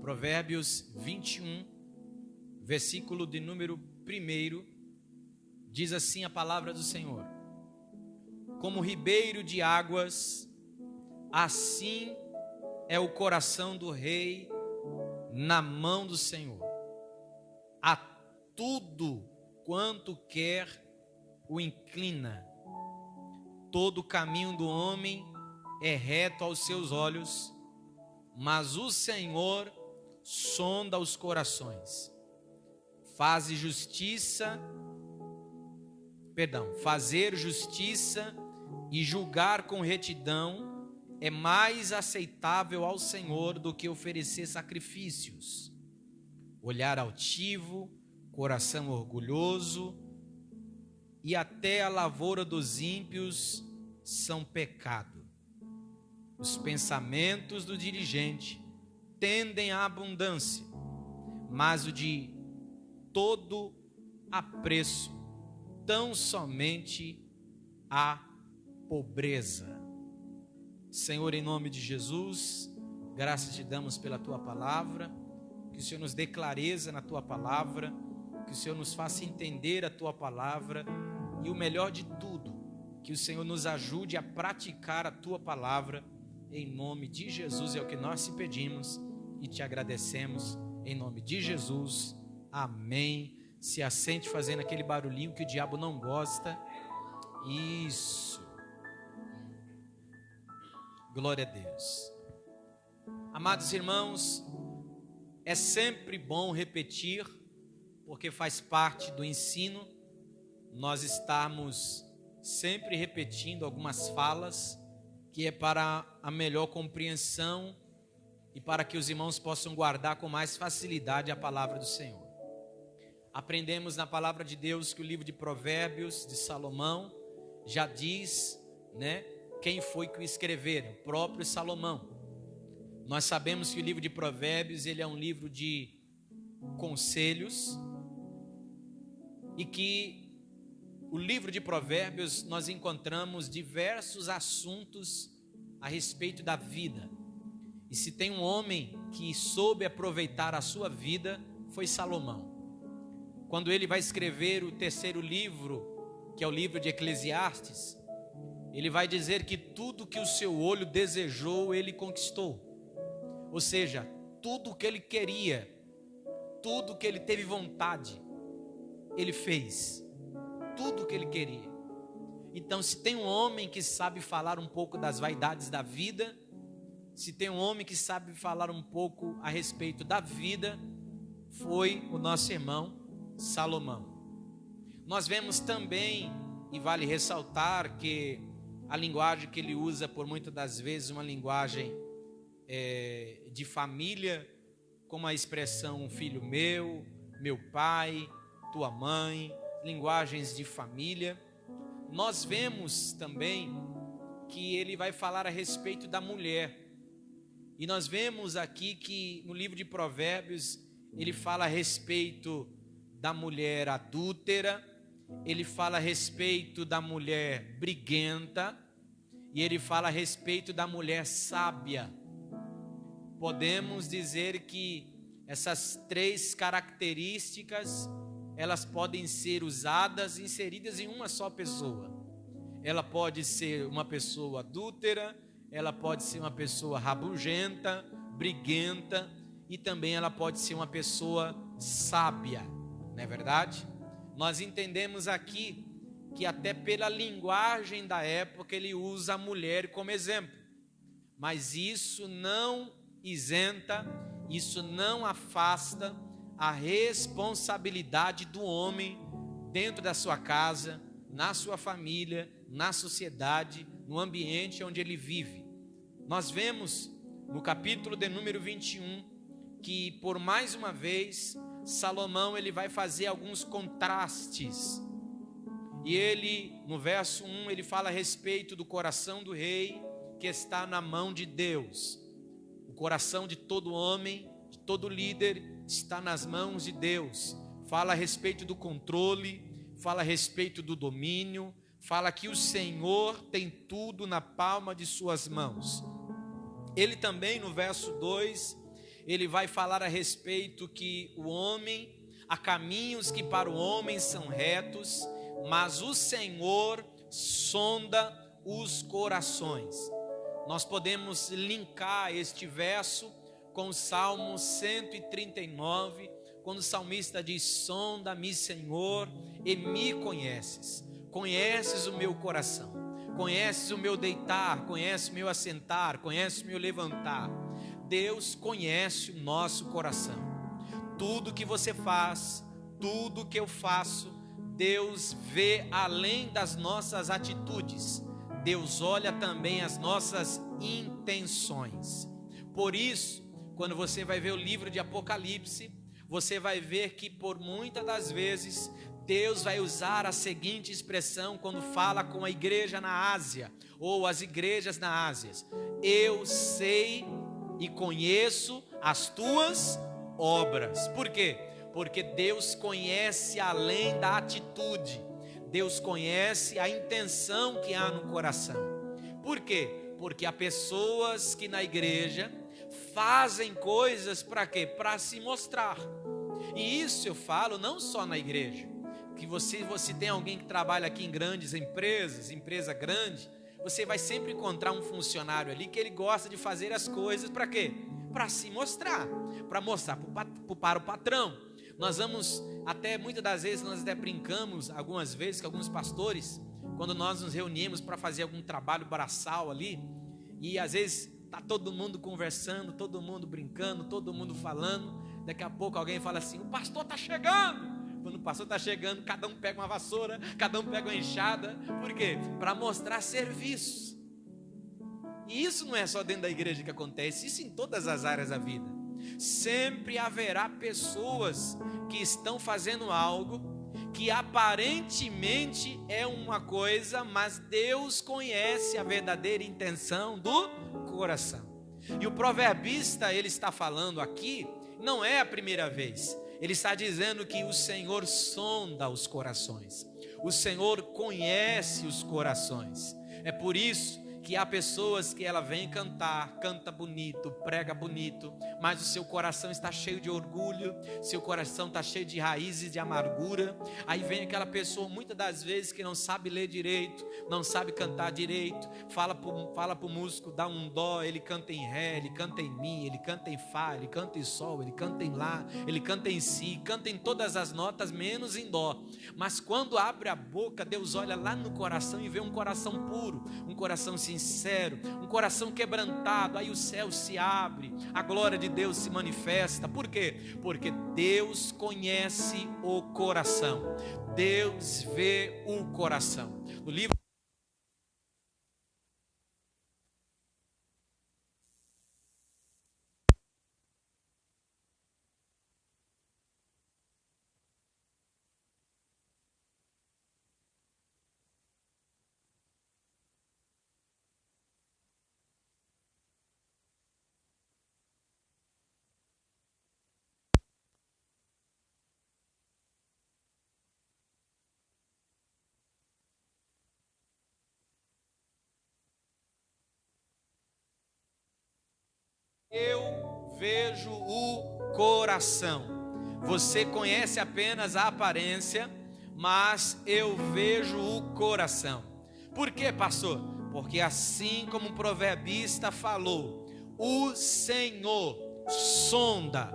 Provérbios 21, versículo de número 1, diz assim a palavra do Senhor: como ribeiro de águas, assim é o coração do rei na mão do Senhor. A tudo quanto quer o inclina. Todo o caminho do homem é reto aos seus olhos, mas o Senhor sonda os corações. Fazer justiça e julgar com retidão é mais aceitável ao Senhor do que oferecer sacrifícios. Olhar altivo, coração orgulhoso e até a lavoura dos ímpios são pecado. Os pensamentos do diligente tendem à abundância, mas o de todo apreço tão somente à pobreza. Senhor, em nome de Jesus, graças te damos pela tua palavra, que o Senhor nos dê clareza na tua palavra, que o Senhor nos faça entender a tua palavra e o melhor de tudo, que o Senhor nos ajude a praticar a tua palavra. Em nome de Jesus é o que nós te pedimos e te agradecemos, em nome de Jesus, amém. Se assente fazendo aquele barulhinho que o diabo não gosta. Isso. Glória a Deus. Amados irmãos, é sempre bom repetir, porque faz parte do ensino nós estarmos sempre repetindo algumas falas, que é para a melhor compreensão e para que os irmãos possam guardar com mais facilidade a palavra do Senhor. Aprendemos na palavra de Deus que o livro de Provérbios de Salomão já diz, quem foi que o escreveu? O próprio Salomão. Nós sabemos que o livro de Provérbios ele é um livro de conselhos e que o livro de Provérbios nós encontramos diversos assuntos a respeito da vida. E se tem um homem que soube aproveitar a sua vida, foi Salomão. Quando ele vai escrever o terceiro livro, que é o livro de Eclesiastes, ele vai dizer que tudo que o seu olho desejou, ele conquistou. Ou seja, tudo que ele queria, tudo que ele teve vontade, ele fez. Tudo que ele queria. Então, se tem um homem que sabe falar um pouco das vaidades da vida, se tem um homem que sabe falar um pouco a respeito da vida, foi o nosso irmão Salomão. Nós vemos também, e vale ressaltar, que a linguagem que ele usa por muitas das vezes uma linguagem de família, como a expressão filho meu, meu pai, tua mãe, linguagens de família. Nós vemos também que ele vai falar a respeito da mulher. E nós vemos aqui que no livro de Provérbios ele fala a respeito da mulher adúltera, ele fala a respeito da mulher briguenta e ele fala a respeito da mulher sábia. Podemos dizer que essas três características elas podem ser usadas, inseridas em uma só pessoa. Ela pode ser uma pessoa adúltera, ela pode ser uma pessoa rabugenta, briguenta, e também ela pode ser uma pessoa sábia, não é verdade? Nós entendemos aqui que até pela linguagem da época ele usa a mulher como exemplo, mas isso não isenta, isso não afasta a responsabilidade do homem dentro da sua casa, na sua família, na sociedade, no ambiente onde ele vive. Nós vemos no capítulo de número 21 que por mais uma vez Salomão ele vai fazer alguns contrastes. E ele no verso 1 ele fala a respeito do coração do rei que está na mão de Deus. O coração de todo homem, de todo líder está nas mãos de Deus. Fala a respeito do controle, fala a respeito do domínio, fala que o Senhor tem tudo na palma de suas mãos. Ele também no verso 2, ele vai falar a respeito que o homem, há caminhos que para o homem são retos, mas o Senhor sonda os corações. Nós podemos linkar este verso com o Salmo 139, quando o salmista diz: sonda-me, Senhor, e me conheces. Conheces o meu coração, conheces o meu deitar, conheces o meu assentar, conheces o meu levantar. Deus conhece o nosso coração. Tudo que você faz, tudo que eu faço, Deus vê além das nossas atitudes. Deus olha também as nossas intenções. Por isso, quando você vai ver o livro de Apocalipse, você vai ver que por muitas das vezes Deus vai usar a seguinte expressão quando fala com a igreja na Ásia, ou as igrejas na Ásia: eu sei e conheço as tuas obras. Por quê? Porque Deus conhece além da atitude, Deus conhece a intenção que há no coração. Por quê? Porque há pessoas que na igreja fazem coisas para quê? Para se mostrar. E isso eu falo não só na igreja, que você tem alguém que trabalha aqui em grandes empresas, empresa grande, você vai sempre encontrar um funcionário ali que ele gosta de fazer as coisas para quê? Para se mostrar, para mostrar para o patrão. Nós vamos, até muitas das vezes nós até brincamos algumas vezes com alguns pastores, quando nós nos reunimos para fazer algum trabalho braçal ali, e às vezes está todo mundo conversando, todo mundo brincando, todo mundo falando, daqui a pouco alguém fala assim: o pastor está chegando. Quando o pastor está chegando, cada um pega uma vassoura, cada um pega uma enxada. Por quê? Para mostrar serviço. E isso não é só dentro da igreja que acontece, isso em todas as áreas da vida. Sempre haverá pessoas que estão fazendo algo que aparentemente é uma coisa, mas Deus conhece a verdadeira intenção do coração. E o proverbista, ele está falando aqui, não é a primeira vez. Ele está dizendo que o Senhor sonda os corações. O Senhor conhece os corações. É por isso que há pessoas que ela vem cantar, canta bonito, prega bonito, mas o seu coração está cheio de orgulho, seu coração está cheio de raízes de amargura. Aí vem aquela pessoa, muitas das vezes, que não sabe ler direito, não sabe cantar direito, fala para o músico, dá um dó, ele canta em ré, ele canta em mi, ele canta em fá, ele canta em sol, ele canta em lá, ele canta em si, canta em todas as notas, menos em dó. Mas quando abre a boca, Deus olha lá no coração e vê um coração puro, um coração sincero, um coração quebrantado. Aí o céu se abre, a glória de Deus se manifesta. Por quê? Porque Deus conhece o coração, Deus vê o coração. No livro eu vejo o coração. Você conhece apenas a aparência, mas eu vejo o coração. Por quê, pastor? Porque assim como o proverbista falou, o Senhor sonda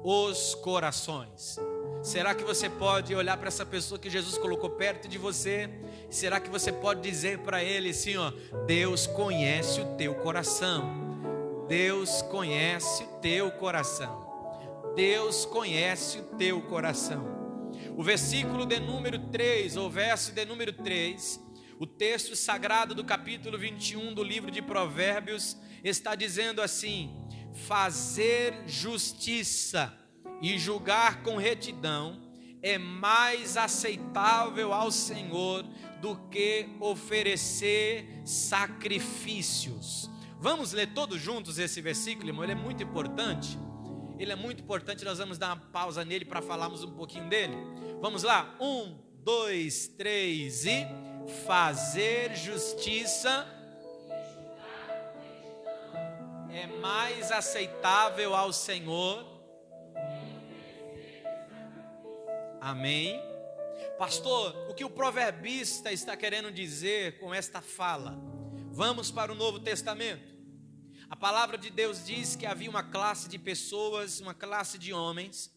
os corações. Será que você pode olhar para essa pessoa que Jesus colocou perto de você? Será que você pode dizer para ele assim, ó: Deus conhece o teu coração. Deus conhece o teu coração. Deus conhece o teu coração. O versículo de número 3, ou verso de número 3, o texto sagrado do capítulo 21 do livro de Provérbios está dizendo assim: fazer justiça e julgar com retidão é mais aceitável ao Senhor do que oferecer sacrifícios. Vamos ler todos juntos esse versículo, irmão? Ele é muito importante. Ele é muito importante, nós vamos dar uma pausa nele para falarmos um pouquinho dele. Vamos lá? 1, 2, 3 e... fazer justiça é mais aceitável ao Senhor. Amém. Pastor, o que o proverbista está querendo dizer com esta fala? Vamos para o Novo Testamento. A palavra de Deus diz que havia uma classe de pessoas, uma classe de homens,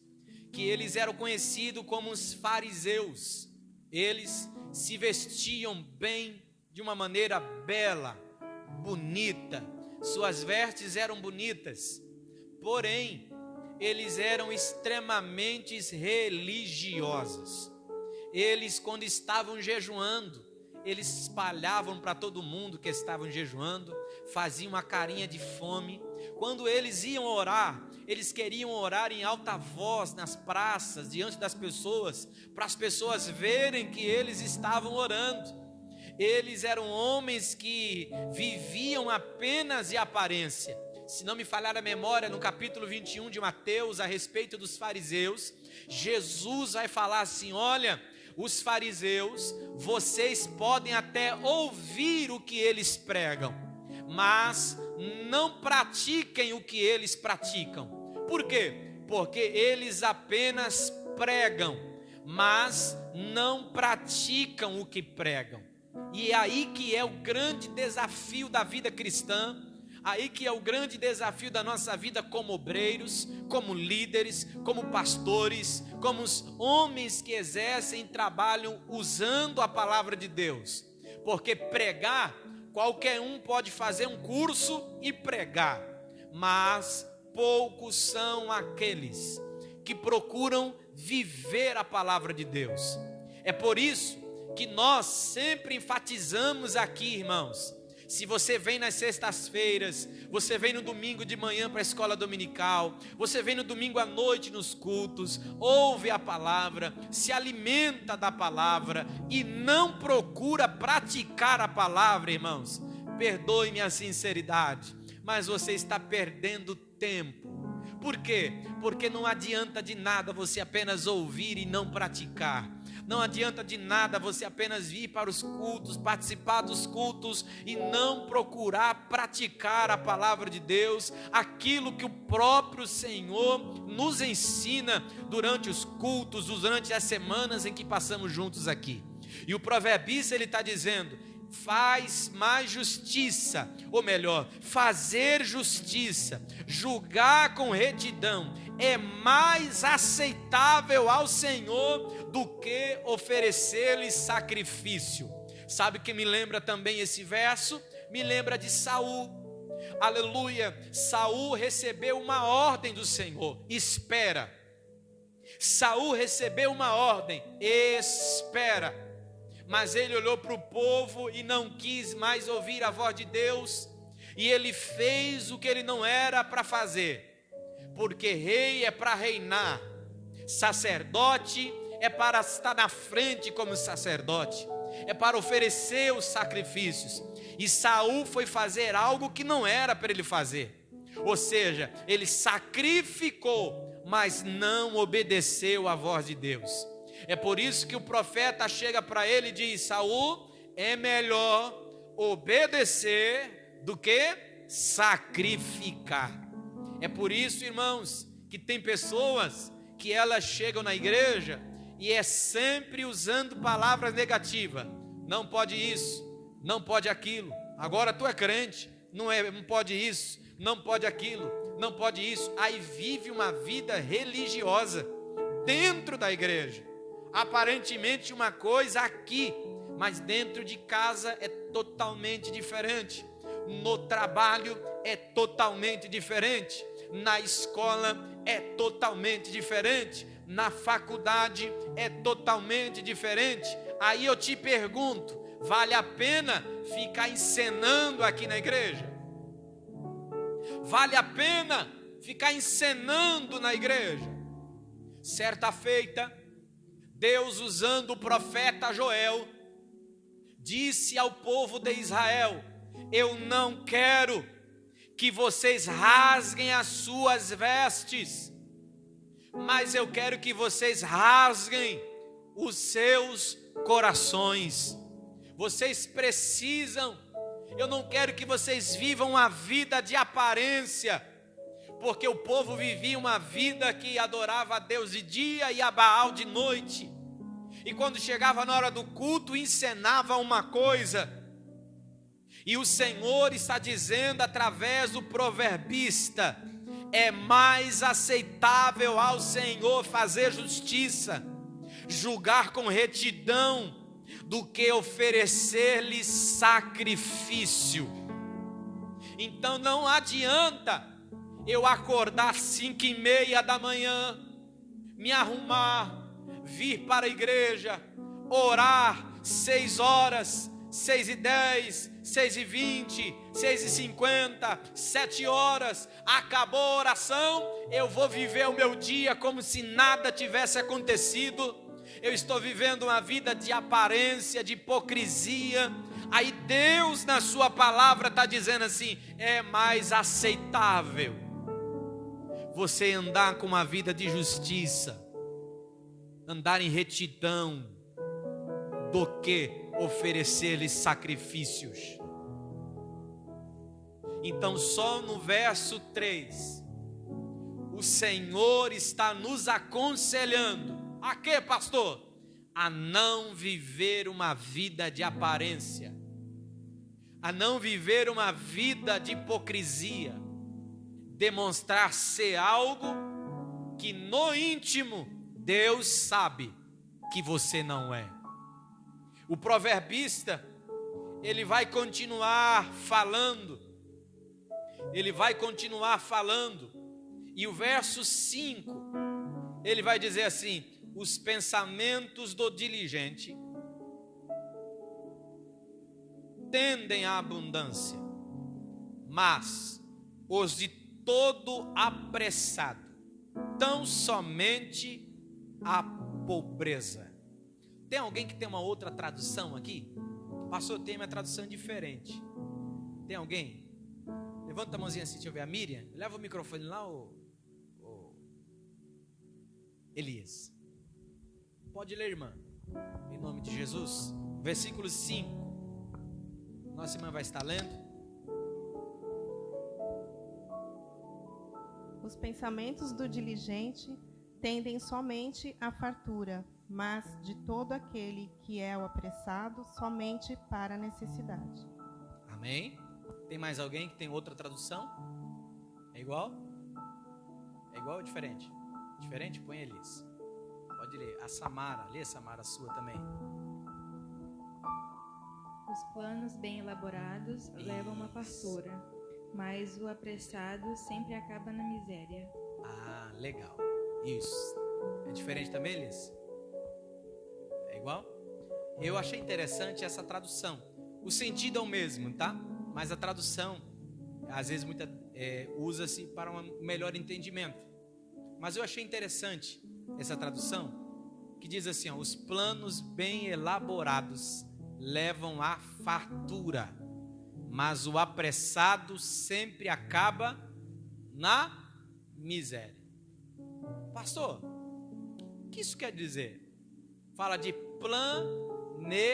que eles eram conhecidos como os fariseus. Eles se vestiam bem, de uma maneira bela, bonita. Suas vestes eram bonitas. Porém, eles eram extremamente religiosos. Eles, quando estavam jejuando, eles espalhavam para todo mundo que estavam jejuando, faziam uma carinha de fome. Quando eles iam orar, eles queriam orar em alta voz nas praças, diante das pessoas, para as pessoas verem que eles estavam orando. Eles eram homens que viviam apenas de aparência. Se não me falhar a memória, no capítulo 21 de Mateus, a respeito dos fariseus, Jesus vai falar assim: olha, os fariseus, vocês podem até ouvir o que eles pregam, mas não pratiquem o que eles praticam. Por quê? Porque eles apenas pregam, mas não praticam o que pregam. E é aí que é o grande desafio da vida cristã, aí que é o grande desafio da nossa vida como obreiros, como líderes, como pastores, como os homens que exercem e trabalham usando a palavra de Deus. Porque pregar, qualquer um pode fazer um curso e pregar, mas poucos são aqueles que procuram viver a palavra de Deus. É por isso que nós sempre enfatizamos aqui, irmãos. Se você vem nas sextas-feiras, você vem no domingo de manhã para a escola dominical, você vem no domingo à noite nos cultos, ouve a palavra, se alimenta da palavra e não procura praticar a palavra, irmãos, perdoe-me a sinceridade, mas você está perdendo tempo. Por quê? Porque não adianta de nada você apenas ouvir e não praticar. Não adianta de nada você apenas vir para os cultos, participar dos cultos e não procurar praticar a palavra de Deus, aquilo que o próprio Senhor nos ensina durante os cultos, durante as semanas em que passamos juntos aqui. E o proverbista, ele está dizendo: faz mais justiça, ou melhor, fazer justiça, julgar com retidão, é mais aceitável ao Senhor do que oferecer-lhe sacrifício. Sabe o que me lembra também esse verso? Me lembra de Saul. Aleluia. Saul recebeu uma ordem do Senhor: espera. Saul recebeu uma ordem: espera. Mas ele olhou para o povo e não quis mais ouvir a voz de Deus, e ele fez o que ele não era para fazer, porque rei é para reinar, sacerdote é para estar na frente como sacerdote, é para oferecer os sacrifícios, e Saul foi fazer algo que não era para ele fazer, ou seja, ele sacrificou, mas não obedeceu à voz de Deus. É por isso que o profeta chega para ele e diz: Saul, é melhor obedecer do que sacrificar. É por isso, irmãos, que tem pessoas que elas chegam na igreja e é sempre usando palavras negativas. Não pode isso, não pode aquilo. Agora tu é crente, não pode isso, não pode aquilo, não pode isso. Aí vive uma vida religiosa dentro da igreja. Aparentemente uma coisa aqui, mas dentro de casa é totalmente diferente. No trabalho é totalmente diferente. Na escola é totalmente diferente. Na faculdade é totalmente diferente. Aí eu te pergunto: vale a pena ficar encenando aqui na igreja? Vale a pena ficar encenando na igreja? Certa feita, Deus, usando o profeta Joel, disse ao povo de Israel: eu não quero que vocês rasguem as suas vestes, mas eu quero que vocês rasguem os seus corações. Vocês precisam Eu não quero que vocês vivam uma vida de aparência, porque o povo vivia uma vida que adorava a Deus de dia e a Baal de noite. E quando chegava na hora do culto, encenava uma coisa. E o Senhor está dizendo através do proverbista: é mais aceitável ao Senhor fazer justiça, julgar com retidão, do que oferecer-lhe sacrifício. Então não adianta eu acordar 5:30 da manhã, me arrumar, vir para a igreja, orar 6 horas, 6:10, 6:20, 6:50, 7 horas, acabou a oração, eu vou viver o meu dia como se nada tivesse acontecido. Eu estou vivendo uma vida de aparência, de hipocrisia. Aí Deus na sua palavra está dizendo assim: é mais aceitável você andar com uma vida de justiça, andar em retidão, do que oferecer-lhes sacrifícios. Então só no verso 3, o Senhor está nos aconselhando. A quê, pastor? A não viver uma vida de aparência, a não viver uma vida de hipocrisia, demonstrar ser algo que no íntimo Deus sabe que você não é. O proverbista, ele vai continuar falando, e o verso 5, ele vai dizer assim: os pensamentos do diligente tendem à abundância, mas os de todo apressado tão somente à pobreza. Tem alguém que tem uma outra tradução aqui? Pastor, tem uma tradução diferente. Tem alguém? Levanta a mãozinha assim, deixa eu ver. A Miriam, leva o microfone lá, ô Elias. Pode ler, irmã, em nome de Jesus. Versículo 5. Nossa irmã vai estar lendo. Os pensamentos do diligente tendem somente à fartura, mas de todo aquele que é o apressado, somente para a necessidade. Amém? Tem mais alguém que tem outra tradução? É igual? É igual ou diferente? Diferente? Põe Elias. Pode ler. A Samara, lê, Samara, a sua também. Os planos bem elaborados levam uma fartura, mas o apressado sempre acaba na miséria. Ah, legal. Isso. É diferente também, Elias? É igual? Eu achei interessante essa tradução. O sentido é o mesmo, tá? Mas a tradução, às vezes, usa-se para um melhor entendimento. Mas eu achei interessante essa tradução, que diz assim: ó, os planos bem elaborados levam à fartura, mas o apressado sempre acaba na miséria. Pastor, o que isso quer dizer? Fala de planejamento.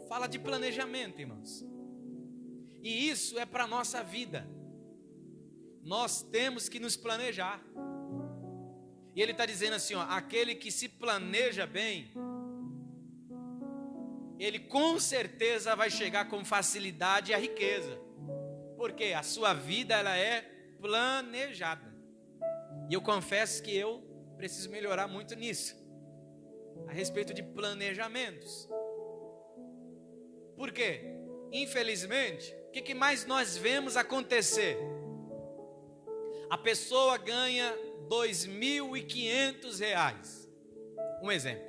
Fala de planejamento, irmãos. E isso é para a nossa vida. Nós temos que nos planejar. E ele está dizendo assim, ó, aquele que se planeja bem, ele com certeza vai chegar com facilidade à riqueza. Porque a sua vida, ela é planejada. E eu confesso que eu preciso melhorar muito nisso, a respeito de planejamentos. Por quê? Infelizmente, o que mais nós vemos acontecer? A pessoa ganha R$2.500, um exemplo.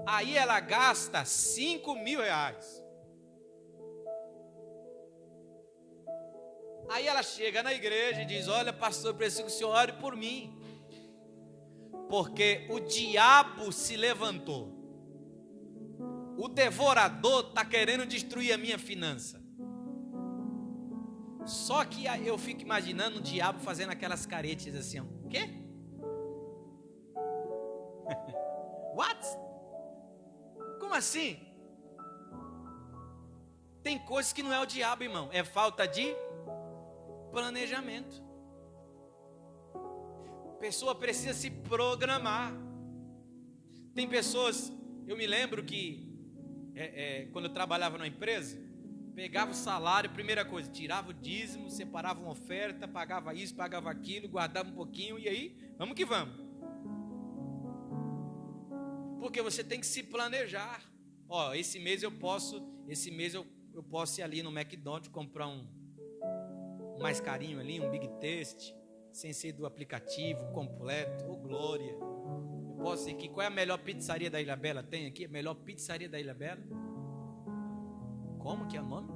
Aí ela gasta R$5.000. Aí ela chega na igreja e diz: olha, pastor, eu preciso que o senhor ore por mim, porque o diabo se levantou. O devorador está querendo destruir a minha finança. Só que eu fico imaginando o diabo fazendo aquelas caretas assim, ó. O quê? What? Como assim? Tem coisas que não é o diabo, irmão, é falta de planejamento. A pessoa precisa se programar. Tem pessoas, eu me lembro que quando eu trabalhava numa empresa, pegava o salário, primeira coisa, tirava o dízimo, separava uma oferta, pagava isso, pagava aquilo, guardava um pouquinho, e aí, vamos que vamos. Porque você tem que se planejar. Ó, esse mês eu posso ir ali no McDonald's comprar um mais carinho ali, um Big Taste, sem ser do aplicativo completo, ô glória. Eu posso ir aqui, qual é a melhor pizzaria da Ilha Bela? Tem aqui a melhor pizzaria da Ilha Bela? Como que é o nome?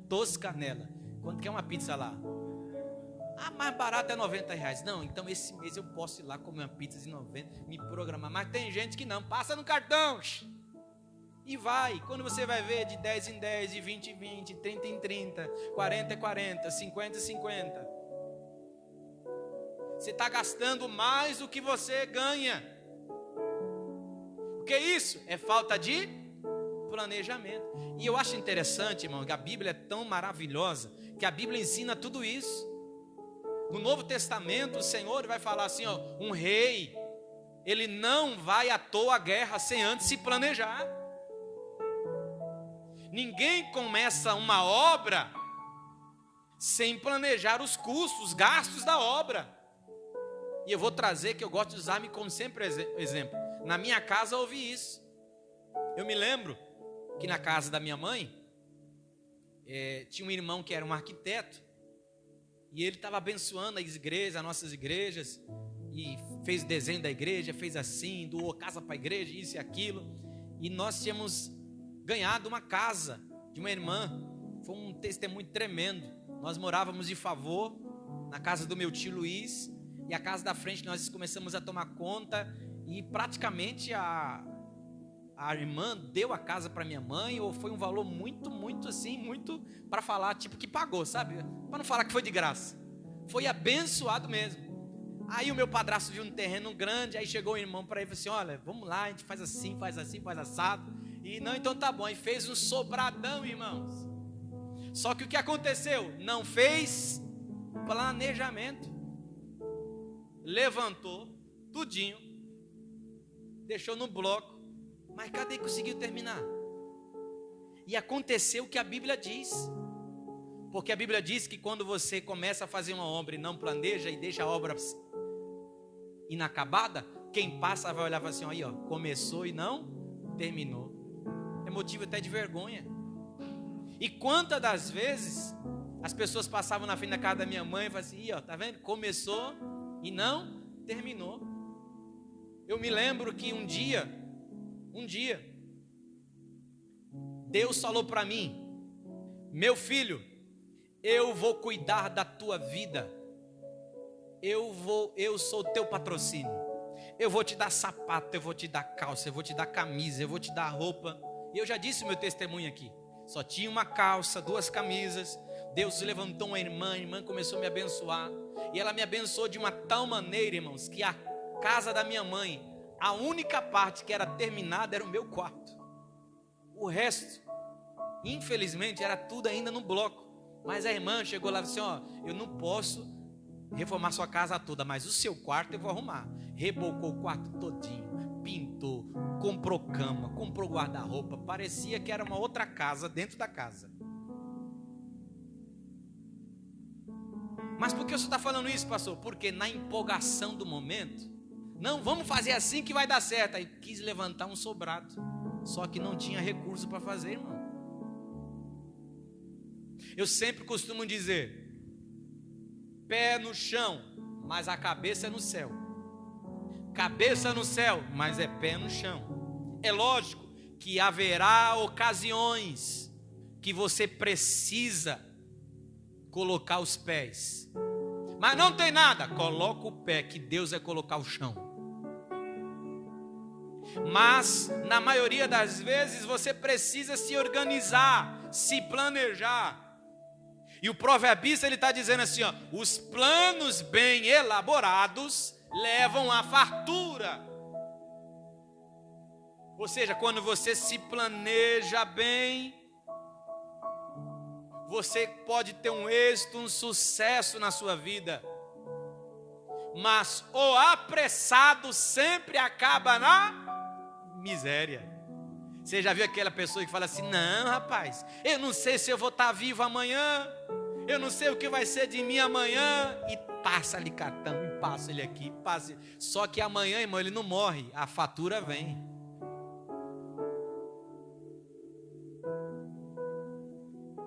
Toscanela. Quanto que é uma pizza lá? A mais barata é R$90. Não, então esse mês eu posso ir lá comer uma pizza de 90, me programar. Mas tem gente que não, passa no cartão e vai. Quando você vai ver, de 10 em 10, de 20 em 20, 30 em 30, 40 em 40, 50 em 50. Você está gastando mais do que você ganha. O que é isso? É falta de planejamento. E eu acho interessante, irmão, que a Bíblia é tão maravilhosa, que a Bíblia ensina tudo isso. No Novo Testamento, o Senhor vai falar assim, ó, um rei, ele não vai à toa à guerra sem antes se planejar. Ninguém começa uma obra sem planejar os custos, os gastos da obra. E eu vou trazer, que eu gosto de usar-me como sempre exemplo. Na minha casa eu ouvi isso. Eu me lembro que na casa da minha mãe, tinha um irmão que era um arquiteto, e ele estava abençoando as igrejas, as nossas igrejas, e fez o desenho da igreja, fez assim, doou casa para a igreja, isso e aquilo, e nós tínhamos ganhado uma casa de uma irmã. Foi um testemunho tremendo. Nós morávamos de favor na casa do meu tio Luiz, e a casa da frente nós começamos a tomar conta, e praticamente a irmã deu a casa para minha mãe, ou foi um valor muito para falar, tipo que pagou, sabe? Para não falar que foi de graça. Foi abençoado mesmo. Aí o meu padrasto viu um terreno grande, aí chegou o irmão para ele e falou assim, olha, vamos lá, a gente faz assim, faz assado. E não, então tá bom. E fez um sobradão, irmãos. Só que o que aconteceu? Não fez planejamento. Levantou tudinho, deixou no bloco, mas cadê que conseguiu terminar? E aconteceu o que a Bíblia diz. Porque a Bíblia diz que quando você começa a fazer uma obra e não planeja e deixa a obra inacabada, quem passa vai olhar e falar assim, aí ó, começou e não terminou. É motivo até de vergonha. E quantas das vezes as pessoas passavam na frente da casa da minha mãe e falavam assim, aí ó, tá vendo? Começou e não terminou. Eu me lembro que um dia, Deus falou para mim, meu filho, eu vou cuidar da tua vida, eu sou teu patrocínio, eu vou te dar sapato, eu vou te dar calça, eu vou te dar camisa, eu vou te dar roupa. E eu já disse o meu testemunho aqui, só tinha uma calça, 2 camisas. Deus levantou uma irmã, a irmã começou a me abençoar, e ela me abençoou de uma tal maneira, irmãos, que a casa da minha mãe, a única parte que era terminada era o meu quarto. O resto, infelizmente, era tudo ainda no bloco. Mas a irmã chegou lá e disse, ó, eu não posso reformar sua casa toda, mas o seu quarto eu vou arrumar. Rebocou o quarto todinho, pintou, comprou cama, comprou guarda-roupa. Parecia que era uma outra casa dentro da casa. Mas por que você está falando isso, pastor? Porque na empolgação do momento, não, vamos fazer assim que vai dar certo. Aí quis levantar um sobrado, só que não tinha recurso para fazer, irmão. Eu sempre costumo dizer, pé no chão, mas a cabeça é no céu. Cabeça no céu, mas é pé no chão. É lógico que haverá ocasiões que você precisa colocar os pés. Mas não tem nada, coloca o pé, que Deus vai colocar o chão. Mas na maioria das vezes você precisa se organizar, se planejar. E o proverbista ele está dizendo assim, ó, os planos bem elaborados levam à fartura. Ou seja, quando você se planeja bem, você pode ter um êxito, um sucesso na sua vida, mas o apressado sempre acaba na miséria. Você já viu aquela pessoa que fala assim: não, rapaz, eu não sei se eu vou estar vivo amanhã, eu não sei o que vai ser de mim amanhã, e passa ali cartão, e passa ele aqui, passa. Só que amanhã, irmão, ele não morre, a fatura vem.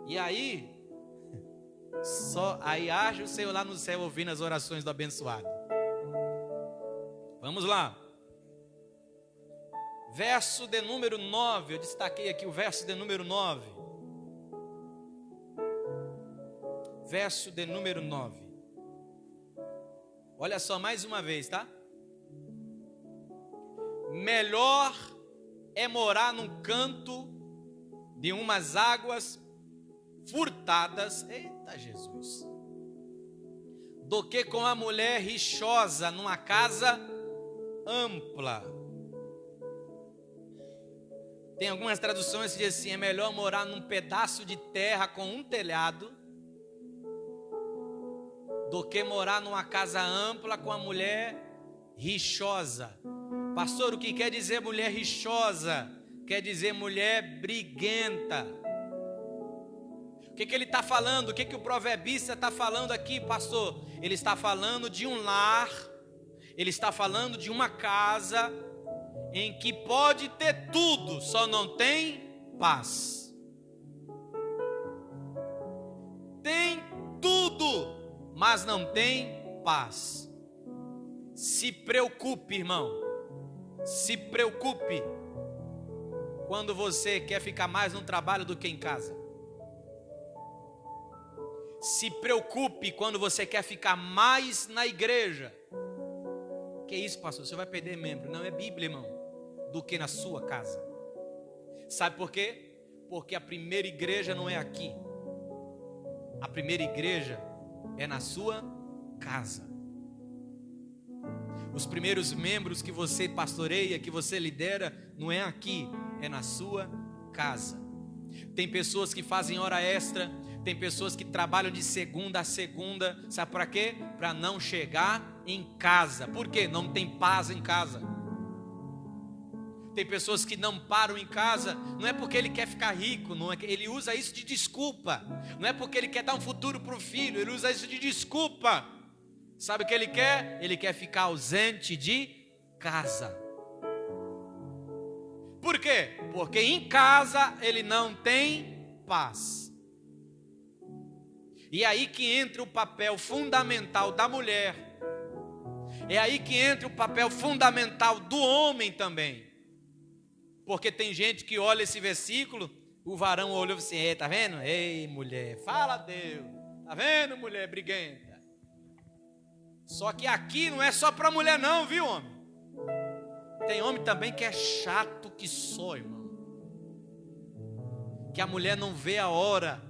E aí, aí haja o Senhor lá no céu ouvindo as orações do abençoado. Vamos lá. Verso de número 9, eu destaquei aqui o verso de número 9. Verso de número 9. Olha só mais uma vez, tá? Melhor é morar num canto de umas águas furtadas, eita Jesus, do que com a mulher rixosa numa casa ampla. Tem algumas traduções que dizem assim: é melhor morar num pedaço de terra com um telhado do que morar numa casa ampla com a mulher rixosa. Pastor, o que quer dizer mulher rixosa? Quer dizer mulher briguenta. O que ele está falando? O que o proverbista está falando aqui, pastor? Ele está falando de um lar, ele está falando de uma casa em que pode ter tudo, só não tem paz. Tem tudo, mas não tem paz. Se preocupe, irmão. Se preocupe quando você quer ficar mais no trabalho do que em casa. Se preocupe quando você quer ficar mais na igreja. Que isso, pastor? Você vai perder membro. Não, é Bíblia, irmão. Do que na sua casa. Sabe por quê? Porque a primeira igreja não é aqui. A primeira igreja é na sua casa. Os primeiros membros que você pastoreia, que você lidera, não é aqui, é na sua casa. Tem pessoas que fazem hora extra, tem pessoas que trabalham de segunda a segunda, sabe para quê? Para não chegar em casa. Por quê? Não tem paz em casa. Tem pessoas que não param em casa, não é porque ele quer ficar rico, não é que ele usa isso de desculpa, não é porque ele quer dar um futuro para o filho, ele usa isso de desculpa. Sabe o que ele quer? Ele quer ficar ausente de casa. Por quê? Porque em casa ele não tem paz. E é aí que entra o papel fundamental da mulher. É aí que entra o papel fundamental do homem também. Porque tem gente que olha esse versículo, o varão olhou assim: ei, tá vendo? Ei, mulher, fala a Deus. Tá vendo, mulher briguenta? Só que aqui não é só para mulher não, viu, homem? Tem homem também que é chato que só, irmão. Que a mulher não vê a hora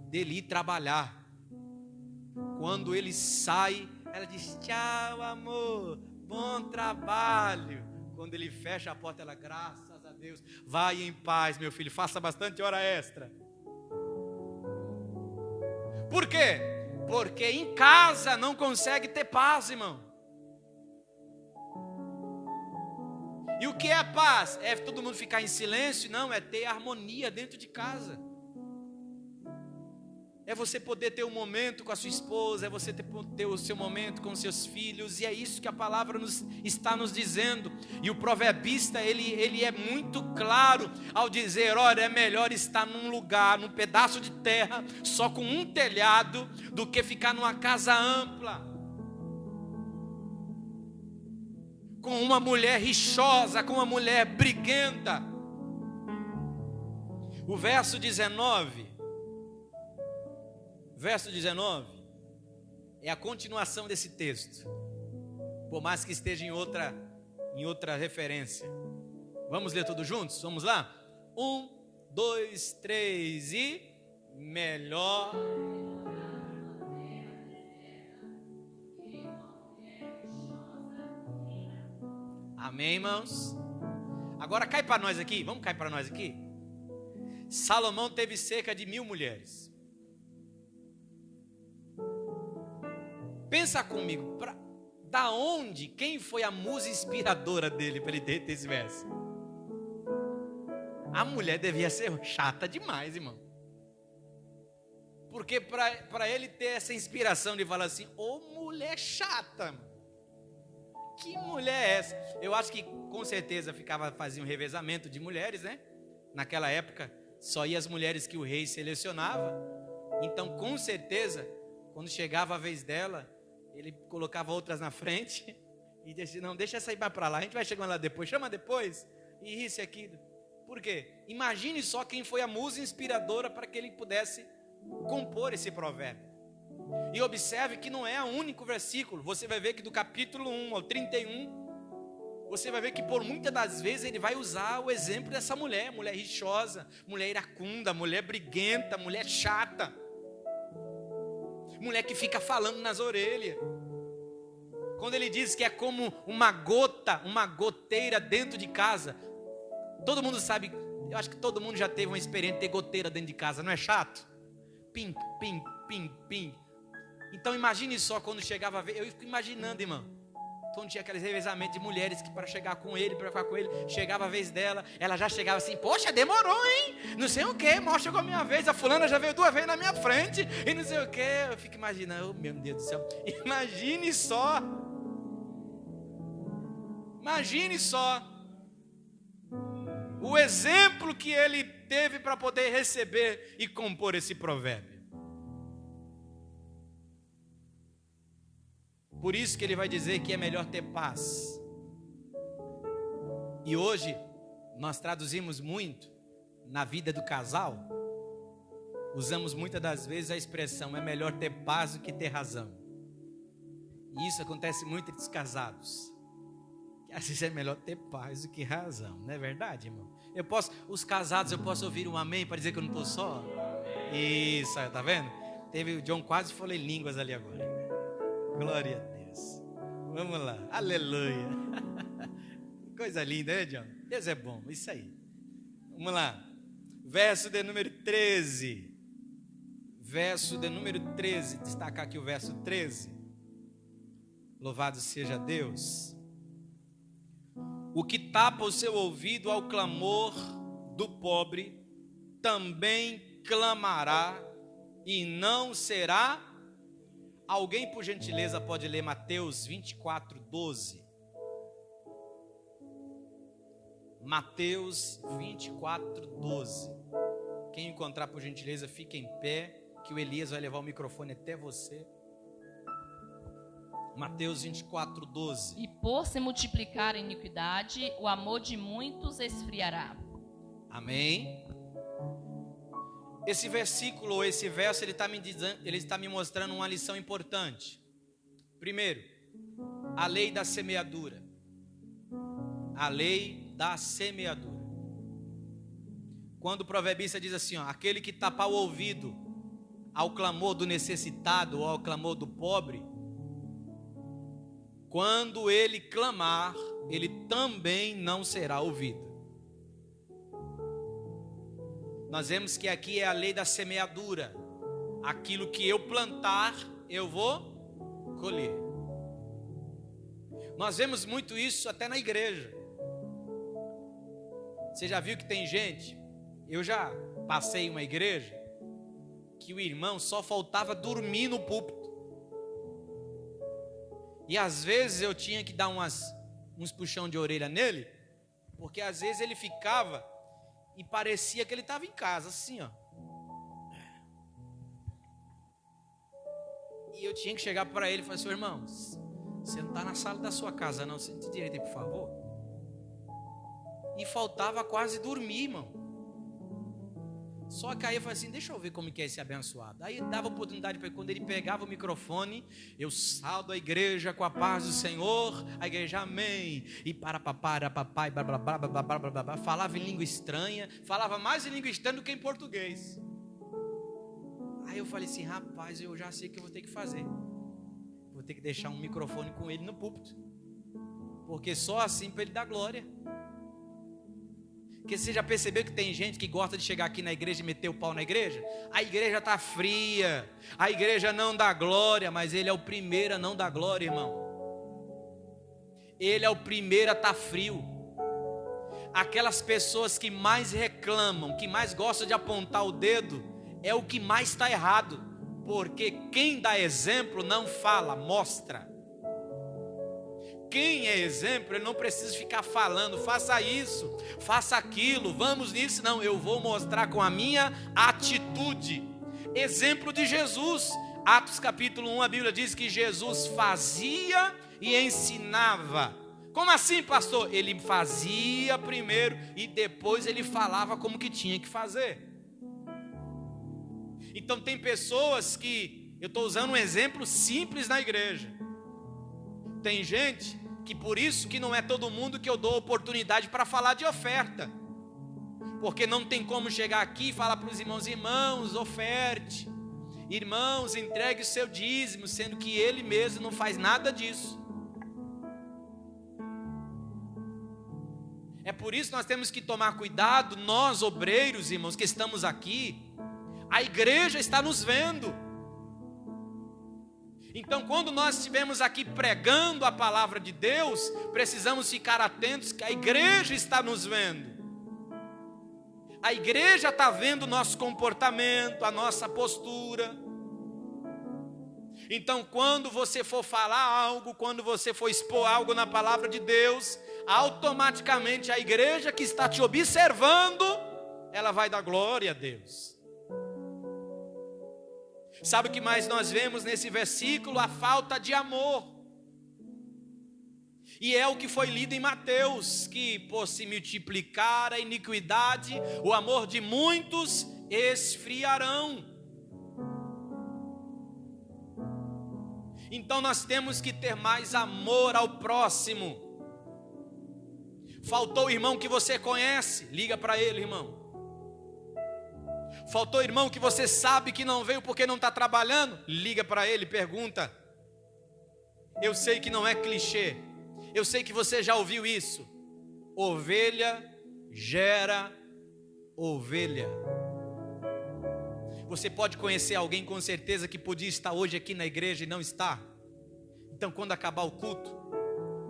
dele ir trabalhar. Quando ele sai, ela diz: tchau, amor, bom trabalho. Quando ele fecha a porta, ela: graças a Deus, vai em paz, meu filho, faça bastante hora extra. Por quê? Porque em casa não consegue ter paz, irmão. E o que é paz? É todo mundo ficar em silêncio? Não, é ter harmonia dentro de casa. É você poder ter um momento com a sua esposa, é você ter o seu momento com os seus filhos, e é isso que a palavra está nos dizendo. E o proverbista, ele é muito claro ao dizer: olha, é melhor estar num lugar, num pedaço de terra, só com um telhado, do que ficar numa casa ampla, com uma mulher rixosa, com uma mulher briguenta. O verso 19 é a continuação desse texto, por mais que esteja em outra referência. Vamos ler todos juntos? Vamos lá? 1, 2, 3 e... melhor... Amém, irmãos? Agora cai para nós aqui, vamos cair para nós aqui. Salomão teve cerca de 1000 mulheres. Pensa comigo, da onde, quem foi a musa inspiradora dele para ele ter esse verso? A mulher devia ser chata demais, irmão. Porque para ele ter essa inspiração de falar assim, ô mulher chata, que mulher é essa? Eu acho que com certeza fazia um revezamento de mulheres, né? Naquela época, só ia as mulheres que o rei selecionava. Então, com certeza, quando chegava a vez dela, ele colocava outras na frente e dizia, não, deixa essa ir para lá, a gente vai chegando lá depois, chama depois, e isso e aquilo. Por quê? Imagine só quem foi a musa inspiradora para que ele pudesse compor esse provérbio. E observe que não é o único versículo. Você vai ver que do capítulo 1 ao 31, você vai ver que por muitas das vezes ele vai usar o exemplo dessa mulher rixosa, mulher iracunda, mulher briguenta, mulher chata, mulher que fica falando nas orelhas. Quando ele diz que é como uma goteira dentro de casa. Todo mundo sabe, eu acho que todo mundo já teve uma experiência de ter goteira dentro de casa, não é chato? Pim, pim, pim, pim. Então imagine só quando chegava a ver, eu fico imaginando, irmão, quando tinha aqueles revezamentos de mulheres que para chegar com ele, para ficar com ele, chegava a vez dela, ela já chegava assim, poxa, demorou, hein? Não sei o que, mal chegou a minha vez, a fulana já veio 2 vezes na minha frente, e não sei o que, eu fico imaginando, oh, meu Deus do céu, imagine só, o exemplo que ele teve para poder receber e compor esse provérbio. Por isso que ele vai dizer que é melhor ter paz. E hoje, nós traduzimos muito na vida do casal, usamos muitas das vezes a expressão, é melhor ter paz do que ter razão. E isso acontece muito entre os casados. Que às vezes é melhor ter paz do que razão, não é verdade, irmão? Os casados, eu posso ouvir um amém para dizer que eu não estou só? Isso, tá vendo? O John quase falou em línguas ali agora. Glória a Deus. Vamos lá, aleluia. Coisa linda, né, John? Deus é bom, isso aí. Vamos lá, verso de número 13. Verso de número 13, destacar aqui o verso 13. Louvado seja Deus. O que tapa o seu ouvido ao clamor do pobre, também clamará e não será. Alguém, por gentileza, pode ler Mateus 24, 12. Mateus 24, 12. Quem encontrar, por gentileza, fique em pé, que o Elias vai levar o microfone até você. Mateus 24, 12. E por se multiplicar a iniquidade, o amor de muitos esfriará. Amém. Esse versículo, esse verso, ele está me mostrando uma lição importante. Primeiro, a lei da semeadura. A lei da semeadura. Quando o proverbista diz assim, ó, aquele que tapar o ouvido ao clamor do necessitado ou ao clamor do pobre, quando ele clamar, ele também não será ouvido. Nós vemos que aqui é a lei da semeadura. Aquilo que eu plantar, eu vou colher. Nós vemos muito isso até na igreja. Você já viu que tem gente, eu já passei em uma igreja, que o irmão só faltava dormir no púlpito. E às vezes eu tinha que dar uns puxão de orelha nele, porque às vezes ele ficava e parecia que ele estava em casa, assim, ó. E eu tinha que chegar para ele e falar assim, irmão, você não está na sala da sua casa não, sente direito aí, por favor. E faltava quase dormir, irmão. Só que aí eu falei assim, deixa eu ver como que é esse abençoado. Aí dava oportunidade para ele, quando ele pegava o microfone, eu saldo a igreja com a paz do Senhor, a igreja amém, e papai, blá, blá, blá, blá, blá, blá, blá, blá, falava em língua estranha, falava mais em língua estranha do que em português. Aí eu falei assim, rapaz, eu já sei o que eu vou ter que fazer. Vou ter que deixar um microfone com ele no púlpito, porque só assim para ele dar glória. Porque você já percebeu que tem gente que gosta de chegar aqui na igreja e meter o pau na igreja? A igreja está fria, a igreja não dá glória, mas ele é o primeiro a não dar glória, irmão. Ele é o primeiro a estar frio. Aquelas pessoas que mais reclamam, que mais gostam de apontar o dedo, é o que mais está errado. Porque quem dá exemplo não fala, mostra. Quem é exemplo, ele não precisa ficar falando, faça isso, faça aquilo, vamos nisso. Não, eu vou mostrar com a minha atitude. Exemplo de Jesus. Atos capítulo 1, a Bíblia diz que Jesus fazia e ensinava. Como assim, pastor? Ele fazia primeiro e depois ele falava como que tinha que fazer. Então tem pessoas que, eu estou usando um exemplo simples na igreja. Tem gente que por isso que não é todo mundo que eu dou oportunidade para falar de oferta. Porque não tem como chegar aqui e falar para os irmãos, irmãos, oferte. Irmãos, entregue o seu dízimo, sendo que ele mesmo não faz nada disso. É por isso que nós temos que tomar cuidado, nós obreiros, irmãos, que estamos aqui. A igreja está nos vendo. Então, quando nós estivermos aqui pregando a palavra de Deus, precisamos ficar atentos que a igreja está nos vendo. A igreja está vendo o nosso comportamento, a nossa postura. Então, quando você for falar algo, quando você for expor algo na palavra de Deus, automaticamente a igreja que está te observando, ela vai dar glória a Deus. Sabe o que mais nós vemos nesse versículo? A falta de amor. E é o que foi lido em Mateus, que por se multiplicar a iniquidade, o amor de muitos esfriarão. Então nós temos que ter mais amor ao próximo. Faltou o irmão que você conhece? Liga para ele, irmão. Faltou irmão que você sabe que não veio porque não está trabalhando? Liga para ele, pergunta. Eu sei que não é clichê. Eu sei que você já ouviu isso. Ovelha gera ovelha. Você pode conhecer alguém com certeza que podia estar hoje aqui na igreja e não está. Então quando acabar o culto,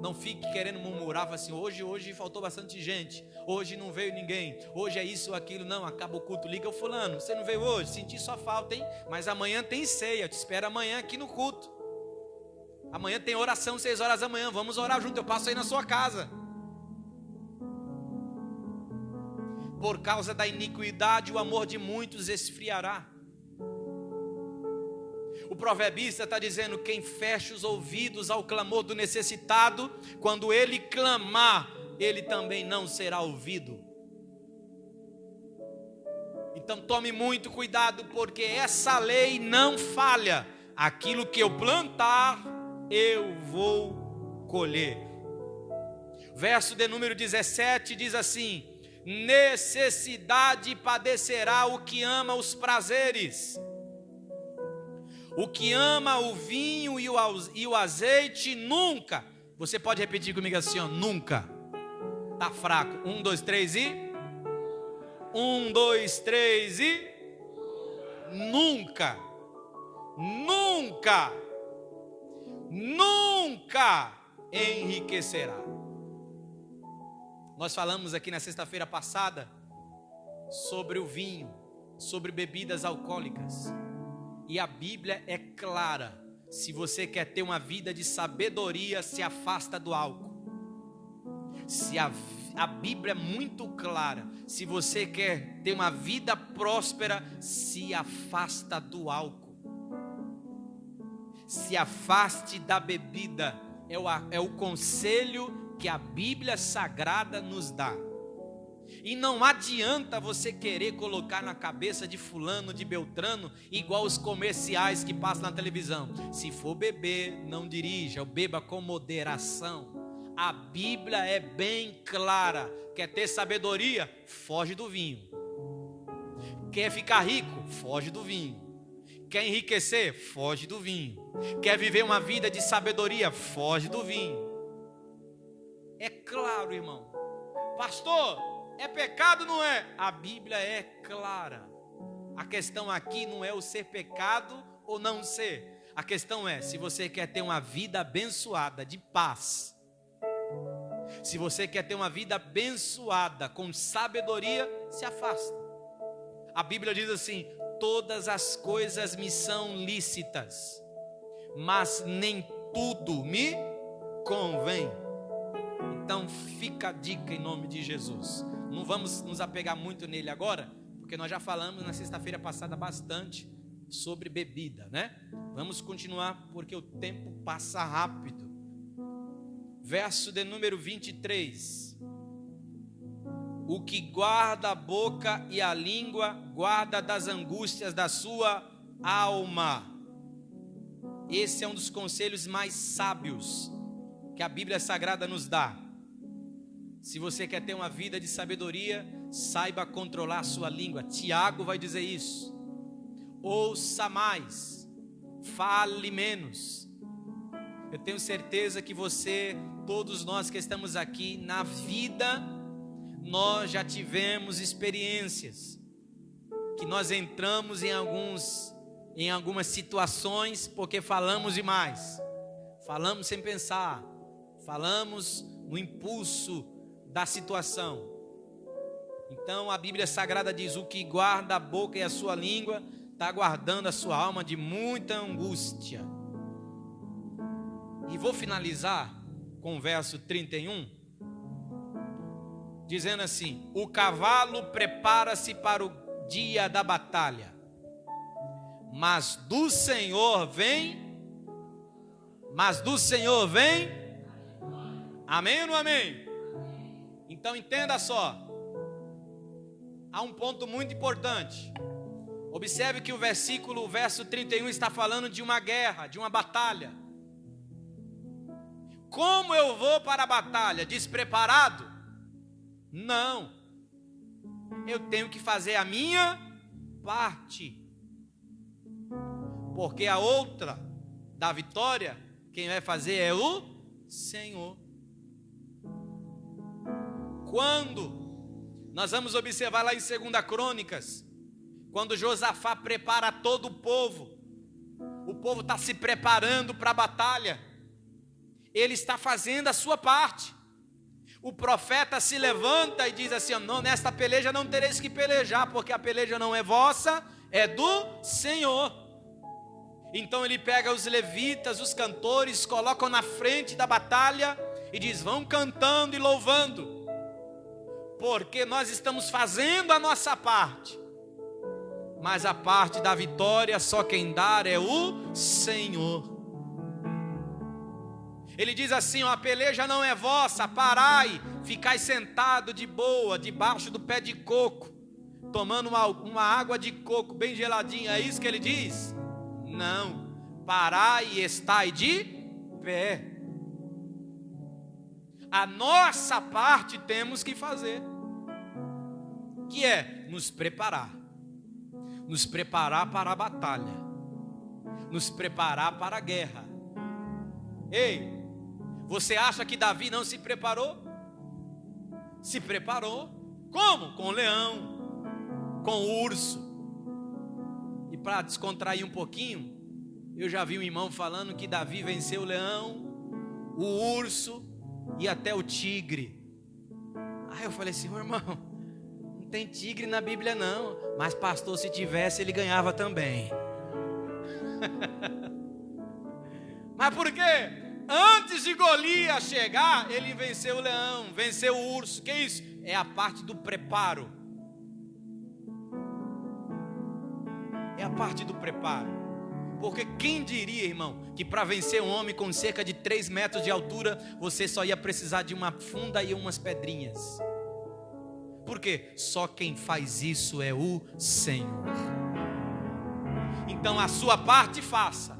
não fique querendo murmurar, fala assim, hoje faltou bastante gente, hoje não veio ninguém, hoje é isso ou aquilo. Não, acaba o culto, liga o fulano, você não veio hoje, senti sua falta, hein? Mas amanhã tem ceia, eu te espero amanhã aqui no culto. Amanhã tem oração, 6 horas da manhã, vamos orar junto, eu passo aí na sua casa. Por causa da iniquidade, o amor de muitos esfriará. O proverbista está dizendo, quem fecha os ouvidos ao clamor do necessitado, quando ele clamar, ele também não será ouvido. Então tome muito cuidado, porque essa lei não falha. Aquilo que eu plantar, eu vou colher. Verso de número 17 diz assim, necessidade padecerá o que ama os prazeres. O que ama o vinho e o azeite nunca. Você pode repetir comigo assim, ó, nunca. Tá fraco. 1, 2, 3 e 1, 2, 3 e nunca. Nunca. Nunca enriquecerá. Nós falamos aqui na sexta-feira passada sobre o vinho, sobre bebidas alcoólicas. E a Bíblia é clara, se você quer ter uma vida de sabedoria, se afasta do álcool. A Bíblia é muito clara, se você quer ter uma vida próspera, se afasta do álcool. Se afaste da bebida, é o conselho que a Bíblia Sagrada nos dá. E não adianta você querer colocar na cabeça de fulano, de beltrano, igual os comerciais que passam na televisão. Se for beber, não dirija, beba com moderação. A Bíblia é bem clara. Quer ter sabedoria? Foge do vinho. Quer ficar rico? Foge do vinho. Quer enriquecer? Foge do vinho. Quer viver uma vida de sabedoria? Foge do vinho. É claro, irmão. Pastor, É pecado, não é? A Bíblia é clara. A questão aqui não é o ser pecado ou não ser. A questão é, se você quer ter uma vida abençoada, de paz, se você quer ter uma vida abençoada, com sabedoria, se afasta. A Bíblia diz assim: todas as coisas me são lícitas, mas nem tudo me convém. Então fica a dica em nome de Jesus. Não vamos nos apegar muito nele agora, porque nós já falamos na sexta-feira passada bastante sobre bebida, né? Vamos continuar porque o tempo passa rápido. Verso de número 23. O que guarda a boca e a língua, guarda das angústias da sua alma. Esse é um dos conselhos mais sábios que a Bíblia Sagrada nos dá. Se você quer ter uma vida de sabedoria, saiba controlar a sua língua. Tiago vai dizer isso. Ouça mais, fale menos. Eu tenho certeza que você, todos nós que estamos aqui, na vida, nós já tivemos experiências, que nós entramos em algumas situações porque falamos demais, falamos sem pensar, falamos no impulso da situação. Então a Bíblia Sagrada diz: o que guarda a boca e a sua língua está guardando a sua alma de muita angústia. E vou finalizar com o verso 31, dizendo assim: o cavalo prepara-se para o dia da batalha, mas do Senhor vem. Amém ou não amém? Então entenda só, há um ponto muito importante. Observe que o verso 31 está falando de uma guerra, de uma batalha. Como eu vou para a batalha? Despreparado? Não. Eu tenho que fazer a minha parte. Porque a outra da vitória, quem vai fazer é o Senhor. Quando nós vamos observar lá em 2 Crônicas, quando Josafá prepara todo o povo está se preparando para a batalha, ele está fazendo a sua parte. O profeta se levanta e diz assim: não, nesta peleja não tereis que pelejar, porque a peleja não é vossa, é do Senhor. Então ele pega os levitas, os cantores, colocam na frente da batalha e diz: vão cantando e louvando, porque nós estamos fazendo a nossa parte, mas a parte da vitória só quem dá é o Senhor. Ele diz assim: a peleja não é vossa, parai, ficai sentado de boa, debaixo do pé de coco, tomando uma água de coco bem geladinha. É isso que ele diz? Não, parai e estai de pé. A nossa parte temos que fazer, que é nos preparar para a batalha, nos preparar para a guerra. Ei, você acha que Davi não se preparou? Se preparou. Como? Com o leão, com o urso. E para descontrair um pouquinho, eu já vi um irmão falando que Davi venceu o leão, o urso e até o tigre. Aí eu falei assim: irmão, não tem tigre na Bíblia não, mas pastor, se tivesse ele ganhava também. Mas por quê? Antes de Golias chegar, ele venceu o leão, venceu o urso. Que isso? É a parte do preparo. É a parte do preparo. Porque quem diria, irmão, que para vencer um homem com cerca de 3 metros de altura, você só ia precisar de uma funda e umas pedrinhas? Por quê? Só quem faz isso é o Senhor. Então a sua parte faça.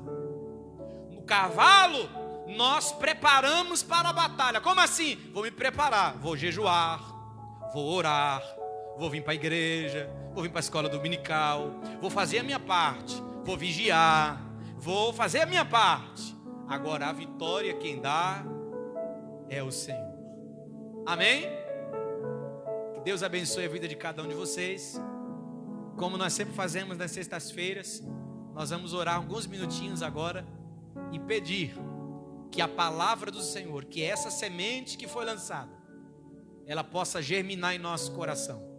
No cavalo, nós preparamos para a batalha. Como assim? Vou me preparar, vou jejuar, vou orar, vou vir para a igreja, vou vir para a escola dominical, vou fazer a minha parte, vou vigiar, vou fazer a minha parte. Agora a vitória quem dá é o Senhor. Amém? Que Deus abençoe a vida de cada um de vocês. Como nós sempre fazemos nas sextas-feiras, nós vamos orar alguns minutinhos agora e pedir que a palavra do Senhor, que essa semente que foi lançada, ela possa germinar em nosso coração.